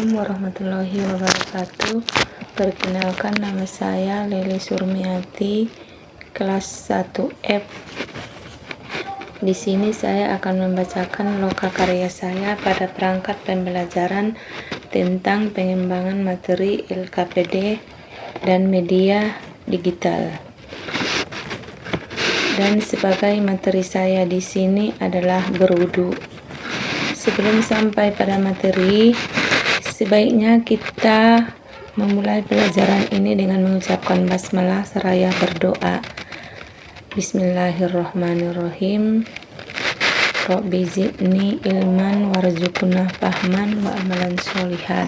Assalamualaikum warahmatullahi wabarakatuh. Perkenalkan, nama saya Leli Surmiati, kelas 1F. Di sini saya akan membacakan loka karya saya pada perangkat pembelajaran tentang pengembangan materi LKPD dan media digital. Dan sebagai materi saya di sini adalah berwudu. Sebelum sampai pada materi, sebaiknya kita memulai pelajaran ini dengan mengucapkan basmalah seraya berdoa. Bismillahirrahmanirrahim. Rabbi zidni ilman warzuqna fahman wa amalan sholihat.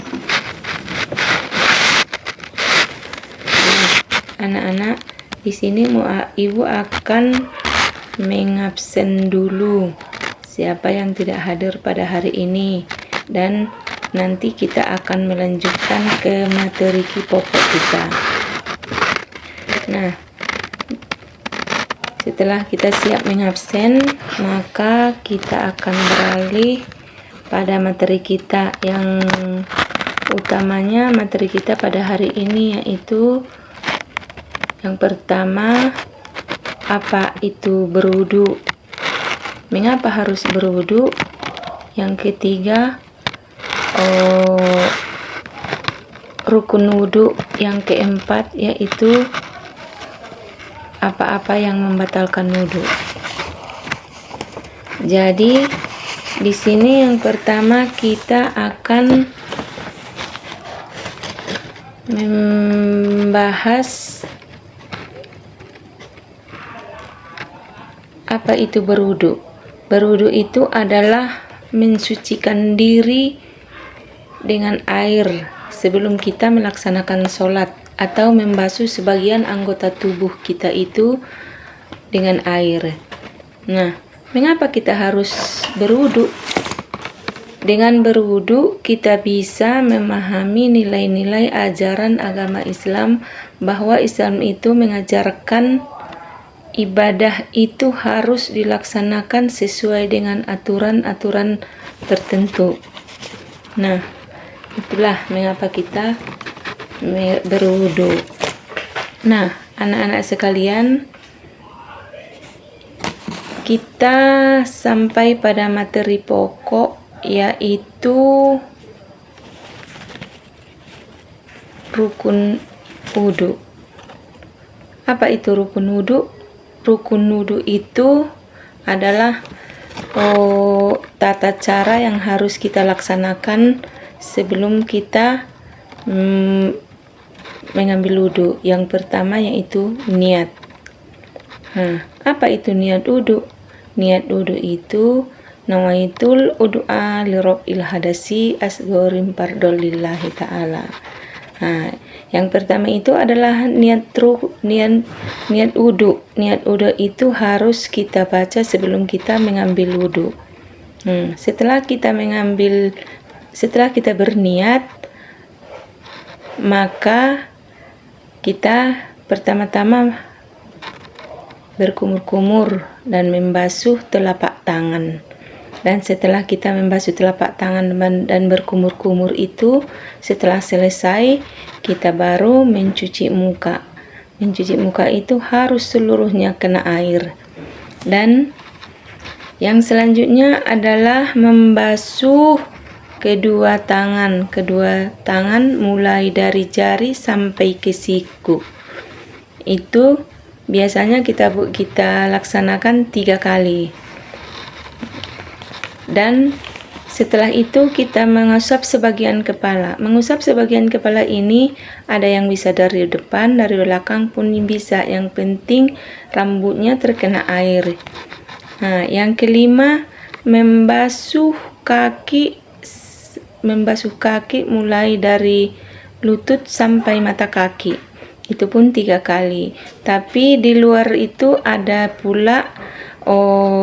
Anak-anak, di sini ibu akan mengabsen dulu siapa yang tidak hadir pada hari ini, dan nanti kita akan melanjutkan ke materi pokok kita. Nah, setelah kita siap mengabsen, maka kita akan beralih pada materi kita. Yang utamanya materi kita pada hari ini yaitu yang pertama, apa itu berwudu? Mengapa harus berwudu? Yang ketiga, rukun wudu. Yang keempat yaitu apa-apa yang membatalkan wudu. Jadi di sini yang pertama kita akan membahas apa itu berwudu. Berwudu itu adalah mensucikan diri dengan air sebelum kita melaksanakan sholat, atau membasuh sebagian anggota tubuh kita itu dengan air. Nah, mengapa kita harus berwudu? Dengan berwudu kita bisa memahami nilai-nilai ajaran agama Islam, bahwa Islam itu mengajarkan ibadah itu harus dilaksanakan sesuai dengan aturan-aturan tertentu. Nah, itulah mengapa kita berwudu. Nah, anak-anak sekalian, kita sampai pada materi pokok yaitu rukun wudu. Apa itu rukun wudu? Rukun wudu itu adalah tata cara yang harus kita laksanakan sebelum kita mengambil wudu. Yang pertama yaitu niat. Nah, apa itu niat wudu? Niat wudu itu nawaitul ud'a li rabbil hadasi asghorim fardolillahi ta'ala. Nah, yang pertama itu adalah niat wudu. Niat wudu itu harus kita baca sebelum kita mengambil wudu. Setelah kita berniat, maka kita pertama-tama berkumur-kumur dan membasuh telapak tangan. Dan setelah kita membasuh telapak tangan dan berkumur-kumur itu, setelah selesai, kita baru mencuci muka. Mencuci muka itu harus seluruhnya kena air. Dan yang selanjutnya adalah membasuh kedua tangan. Kedua tangan mulai dari jari sampai ke siku. Itu biasanya kita laksanakan 3 kali. Dan setelah itu kita mengusap sebagian kepala. Mengusap sebagian kepala ini ada yang bisa dari depan, dari belakang pun bisa. Yang penting rambutnya terkena air. Nah, yang kelima, membasuh kaki mulai dari lutut sampai mata kaki. Itu pun 3 kali. Tapi di luar itu ada pula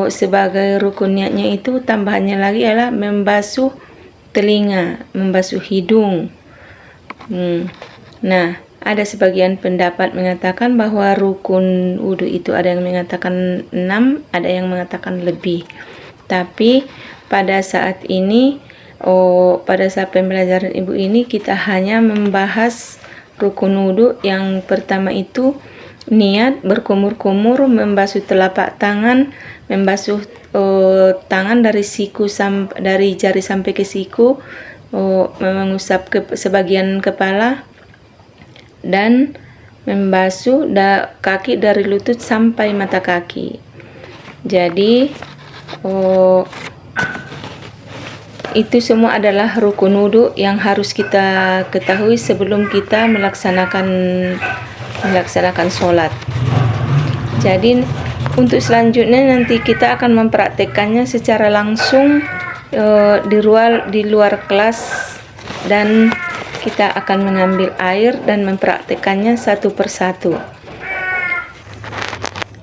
sebagai rukun niatnya itu, tambahannya lagi adalah membasuh telinga, membasuh hidung. Nah, ada sebagian pendapat mengatakan bahwa rukun wudu itu ada yang mengatakan 6, ada yang mengatakan lebih. Tapi pada saat ini pada saat pembelajaran Ibu ini kita hanya membahas rukun wudhu. Yang pertama itu niat, berkumur-kumur, membasuh telapak tangan, membasuh tangan dari siku dari jari sampai ke siku, mengusap ke sebagian kepala, dan membasuh kaki dari lutut sampai mata kaki. Jadi itu semua adalah rukun wudhu yang harus kita ketahui sebelum kita melaksanakan sholat. Jadi untuk selanjutnya nanti kita akan mempraktekkannya secara langsung di luar kelas, dan kita akan mengambil air dan mempraktekkannya satu persatu.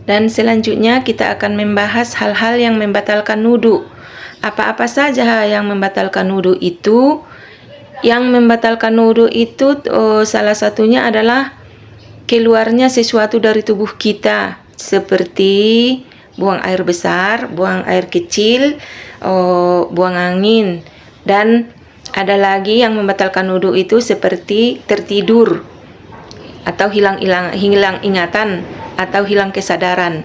Dan selanjutnya kita akan membahas hal-hal yang membatalkan wudhu. Apa-apa saja yang membatalkan wudhu itu? Yang membatalkan wudhu itu salah satunya adalah keluarnya sesuatu dari tubuh kita, seperti buang air besar, buang air kecil, buang angin. Dan ada lagi yang membatalkan wudhu itu seperti tertidur, atau hilang ingatan, atau hilang kesadaran.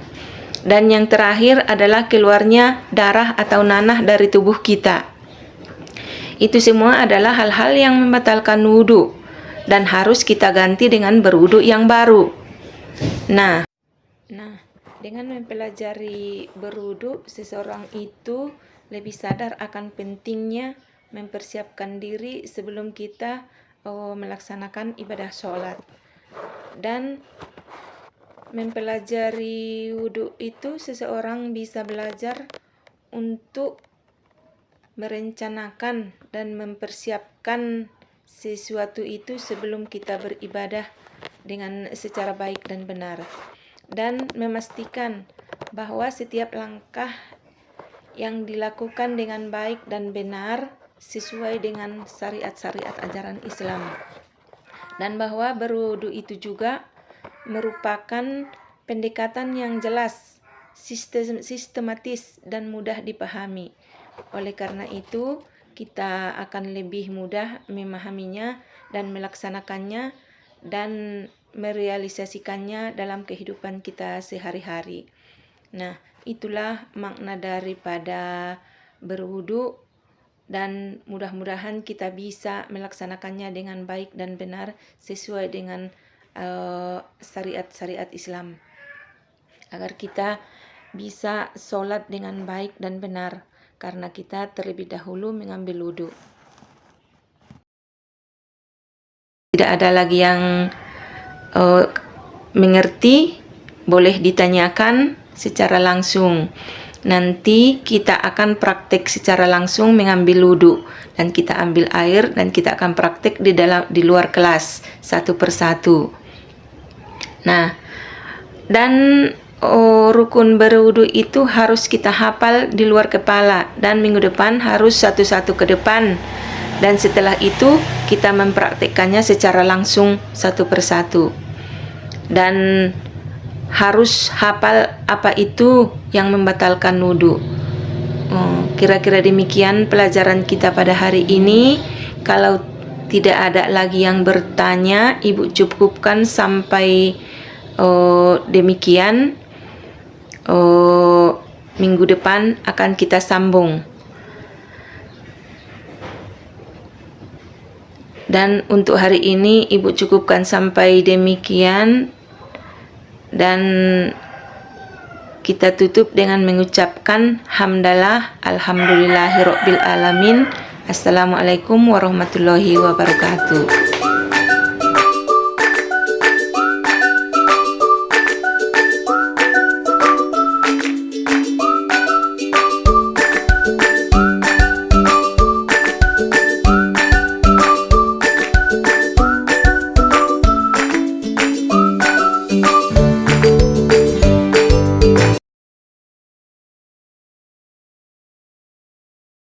Dan yang terakhir adalah keluarnya darah atau nanah dari tubuh kita. Itu semua adalah hal-hal yang membatalkan wudhu dan harus kita ganti dengan berwudhu yang baru. Nah, dengan mempelajari berwudhu, seseorang itu lebih sadar akan pentingnya mempersiapkan diri sebelum kita melaksanakan ibadah sholat. Dan mempelajari wudhu itu seseorang bisa belajar untuk merencanakan dan mempersiapkan sesuatu itu sebelum kita beribadah dengan secara baik dan benar, dan memastikan bahwa setiap langkah yang dilakukan dengan baik dan benar sesuai dengan syariat-syariat ajaran Islam, dan bahwa berwudhu itu juga merupakan pendekatan yang jelas, sistematis, dan mudah dipahami. Oleh karena itu, kita akan lebih mudah memahaminya dan melaksanakannya dan merealisasikannya dalam kehidupan kita sehari-hari. Nah, itulah makna daripada berwudhu, dan mudah-mudahan kita bisa melaksanakannya dengan baik dan benar sesuai dengan syariat-syariat Islam, agar kita bisa sholat dengan baik dan benar, karena kita terlebih dahulu mengambil wudhu. Tidak ada lagi yang mengerti, boleh ditanyakan secara langsung. Nanti kita akan praktek secara langsung mengambil wudhu, dan kita ambil air dan kita akan praktek di luar kelas satu persatu. Nah, dan rukun berwudhu itu harus kita hafal di luar kepala, dan minggu depan harus satu-satu ke depan, dan setelah itu kita mempraktikkannya secara langsung satu persatu, dan harus hafal apa itu yang membatalkan wudhu. Kira-kira demikian pelajaran kita pada hari ini. Kalau tidak ada lagi yang bertanya, Ibu cukupkan sampai demikian. Minggu depan akan kita sambung. Dan untuk hari ini Ibu cukupkan sampai demikian, dan kita tutup dengan mengucapkan hamdalah alhamdulillahirabbil alamin. Assalamualaikum warahmatullahi wabarakatuh.